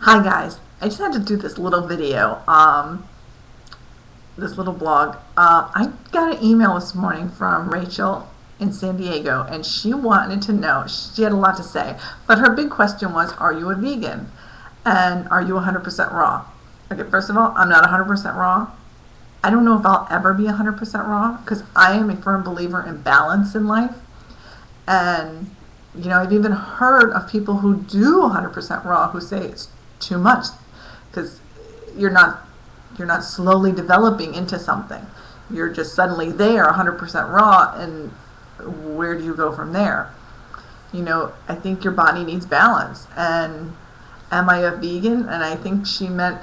Hi guys, I just had to do this little video, this little blog. I got an email this morning from Rachel in San Diego, and she wanted to know, she had a lot to say, but her big question was, are you a vegan? And are you 100% raw? Okay, first of all, I'm not 100% raw. I don't know if I'll ever be 100% raw, because I am a firm believer in balance in life. And I've even heard of people who do 100% raw who say it's too much, because you're not slowly developing into something. You're just suddenly there 100% raw, and where do you go from there? I think your body needs balance. And am I a vegan? And I think she meant,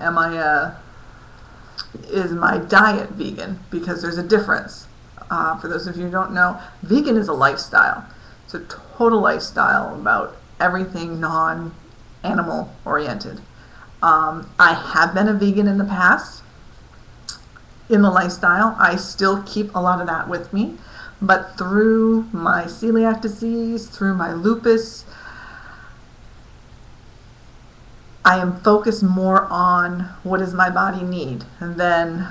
is my diet vegan? Because there's a difference. For those of you who don't know, vegan is a lifestyle. It's a total lifestyle about everything non-animal oriented. I have been a vegan in the past, in the lifestyle. I still keep a lot of that with me, but through my celiac disease, through my lupus, I am focused more on what does my body need, and then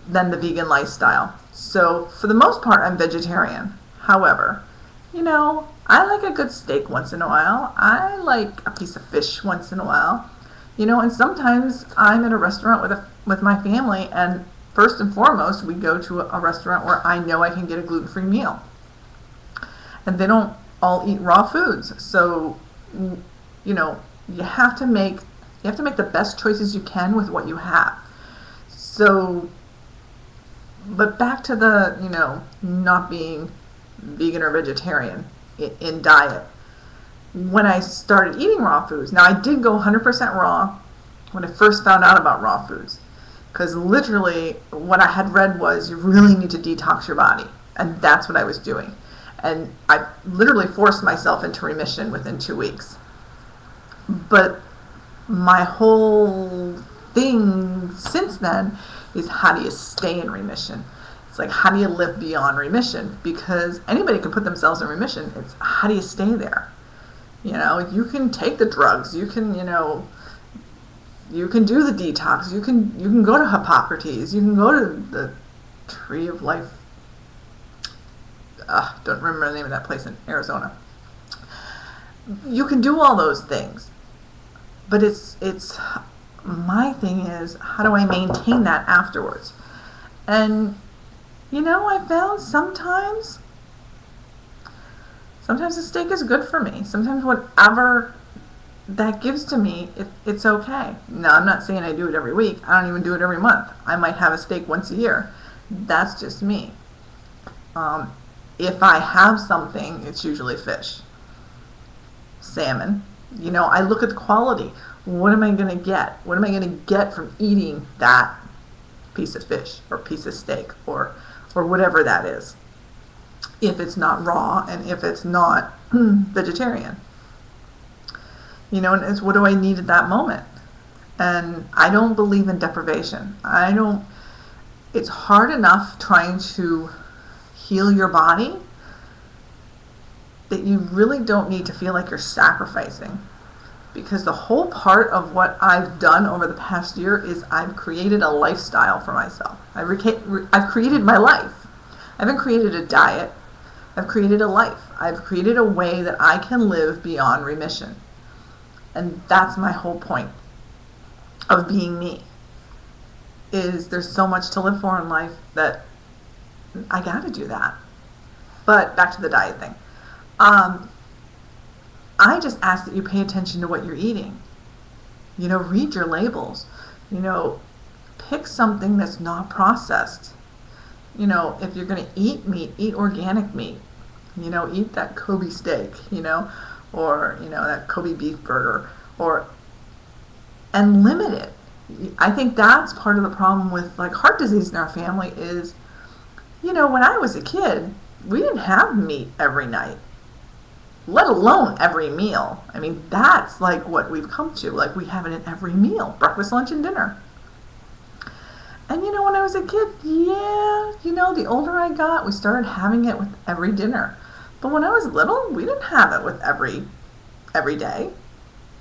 the vegan lifestyle. So for the most part, I'm vegetarian. However, I like a good steak once in a while. I like a piece of fish once in a while. And sometimes I'm at a restaurant with my family, and first and foremost, we go to a restaurant where I know I can get a gluten-free meal. And they don't all eat raw foods. So, you have to make the best choices you can with what you have. So, but back to the, not being vegan or vegetarian in diet. When I started eating raw foods, now I did go 100% raw when I first found out about raw foods, because literally what I had read was you really need to detox your body, and that's what I was doing. And I literally forced myself into remission within 2 weeks. But my whole thing since then is, how do you stay in remission? It's like, how do you live beyond remission? Because anybody can put themselves in remission. It's how do you stay there? You can take the drugs. You can do the detox. You can go to Hippocrates. You can go to the Tree of Life. Don't remember the name of that place in Arizona. You can do all those things, but it's my thing is, how do I maintain that afterwards? And I found sometimes a steak is good for me. Sometimes whatever that gives to me, it's okay. Now, I'm not saying I do it every week. I don't even do it every month. I might have a steak once a year. That's just me. If I have something, it's usually fish, salmon. I look at the quality. What am I going to get? What am I going to get from eating that piece of fish or piece of steak or whatever that is, if it's not raw and if it's not vegetarian? And it's, what do I need at that moment? And I don't believe in deprivation. It's hard enough trying to heal your body that you really don't need to feel like you're sacrificing. Because the whole part of what I've done over the past year is I've created a lifestyle for myself. I've created my life. I haven't created a diet. I've created a life. I've created a way that I can live beyond remission. And that's my whole point of being me. Is there's so much to live for in life that I got to do that. But back to the diet thing. I just ask that you pay attention to what you're eating. Read your labels. Pick something that's not processed. If you're going to eat meat, eat organic meat. Eat that Kobe steak, or, that Kobe beef burger, and limit it. I think that's part of the problem with heart disease in our family is, when I was a kid, we didn't have meat every night, let alone every meal. I mean, that's what we've come to. We have it in every meal, breakfast, lunch, and dinner. And when I was a kid, the older I got, we started having it with every dinner. But when I was little, we didn't have it with every every day.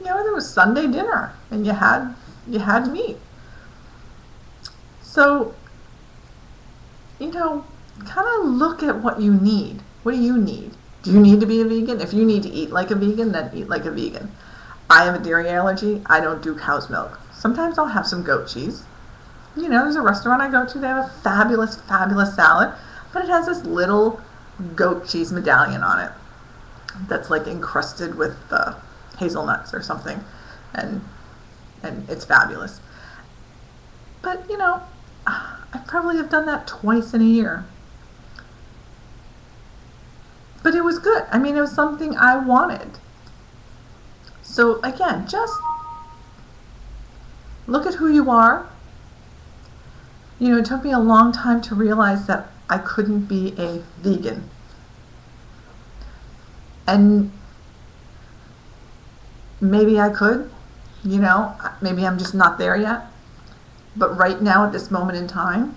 You know, there was Sunday dinner and you had meat. So, you know, kind of look at what you need. What do you need? Do you need to be a vegan? If you need to eat like a vegan, then eat like a vegan. I have a dairy allergy. I don't do cow's milk. Sometimes I'll have some goat cheese. You know, there's a restaurant I go to. They have a fabulous, fabulous salad, but it has this little goat cheese medallion on it that's like encrusted with hazelnuts or something, and it's fabulous. But, you know, I probably have done that twice in a year. But it was good. I mean, it was something I wanted. So again, just look at who you are. You know, it took me a long time to realize that I couldn't be a vegan. And maybe I could, you know, maybe I'm just not there yet. But right now, at this moment in time,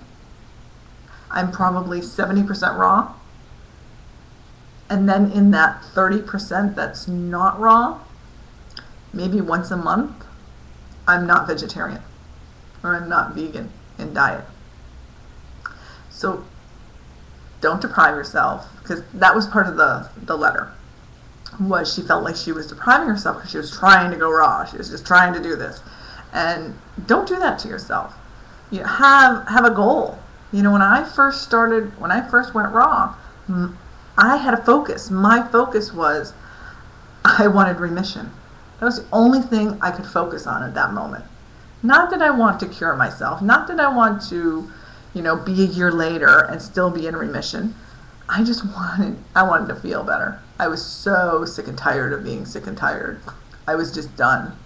I'm probably 70% raw. And then in that 30% that's not raw, maybe once a month, I'm not vegetarian or I'm not vegan in diet. So don't deprive yourself, because that was part of the letter. Was she felt like she was depriving herself because she was trying to go raw. She was just trying to do this. And don't do that to yourself. You have a goal. You know, when I first went raw, I had a focus. My focus was I wanted remission. That was the only thing I could focus on at that moment. Not that I want to cure myself. Not that I want to, you know, be a year later and still be in remission. I wanted to feel better. I was so sick and tired of being sick and tired. I was just done.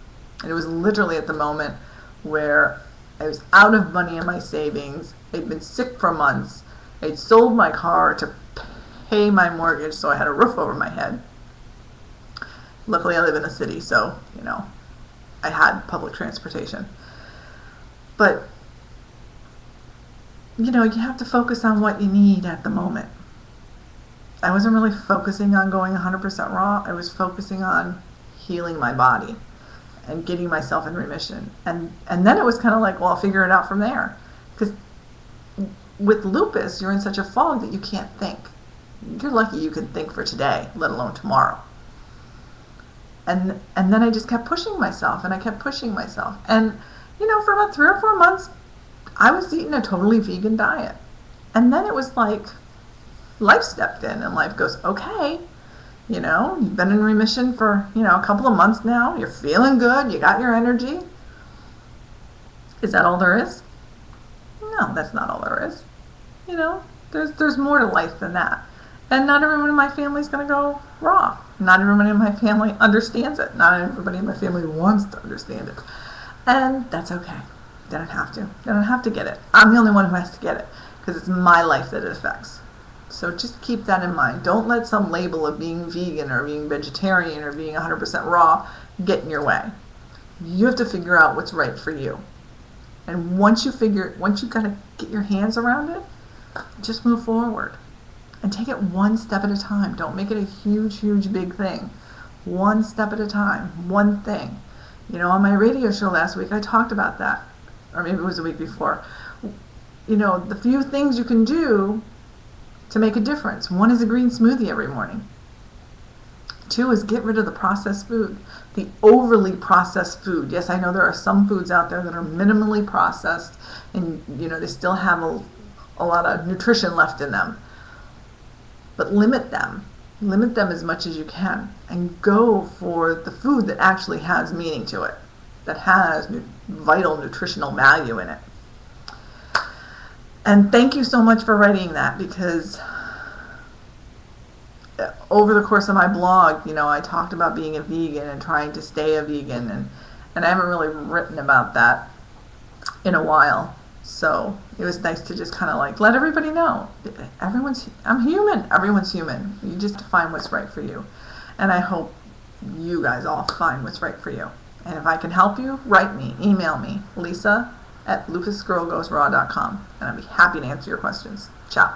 And it was literally at the moment where I was out of money in my savings. I'd been sick for months. I'd sold my car to pay my mortgage so I had a roof over my head. Luckily I live in a city, so, you know, I had public transportation. But, you know, you have to focus on what you need at the moment. I wasn't really focusing on going 100% raw. I was focusing on healing my body and getting myself in remission. And then it was kind of like, well, I'll figure it out from there. Because with lupus, you're in such a fog that you can't think. You're lucky you can think for today, let alone tomorrow. And then I just kept pushing myself, and I kept pushing myself. And, you know, for about 3 or 4 months, I was eating a totally vegan diet. And then it was like life stepped in, and life goes, okay, you know, you've been in remission for, you know, a couple of months now. You're feeling good. You got your energy. Is that all there is? No, that's not all there is. You know, there's more to life than that. And not everyone in my family is going to go raw. Not everybody in my family understands it. Not everybody in my family wants to understand it. And that's okay. They don't have to. They don't have to get it. I'm the only one who has to get it, because it's my life that it affects. So just keep that in mind. Don't let some label of being vegan or being vegetarian or being 100% raw get in your way. You have to figure out what's right for you. And once you kind of get your hands around it, just move forward. And take it one step at a time. Don't make it a huge, huge, big thing. One step at a time. One thing. You know, on my radio show last week, I talked about that. Or maybe it was a week before. You know, the few things you can do to make a difference. 1 is a green smoothie every morning. 2 is get rid of the processed food. The overly processed food. Yes, I know there are some foods out there that are minimally processed, and, you know, they still have a lot of nutrition left in them. But limit them. Limit them as much as you can. And go for the food that actually has meaning to it. That has vital nutritional value in it. And thank you so much for writing that, because over the course of my blog, you know, I talked about being a vegan and trying to stay a vegan. And I haven't really written about that in a while. So it was nice to just kind of like let everybody know. I'm human. Everyone's human. You just have to find what's right for you. And I hope you guys all find what's right for you. And if I can help you, write me, email me, lisa@lupusgirlgoesraw.com. And I'd be happy to answer your questions. Ciao.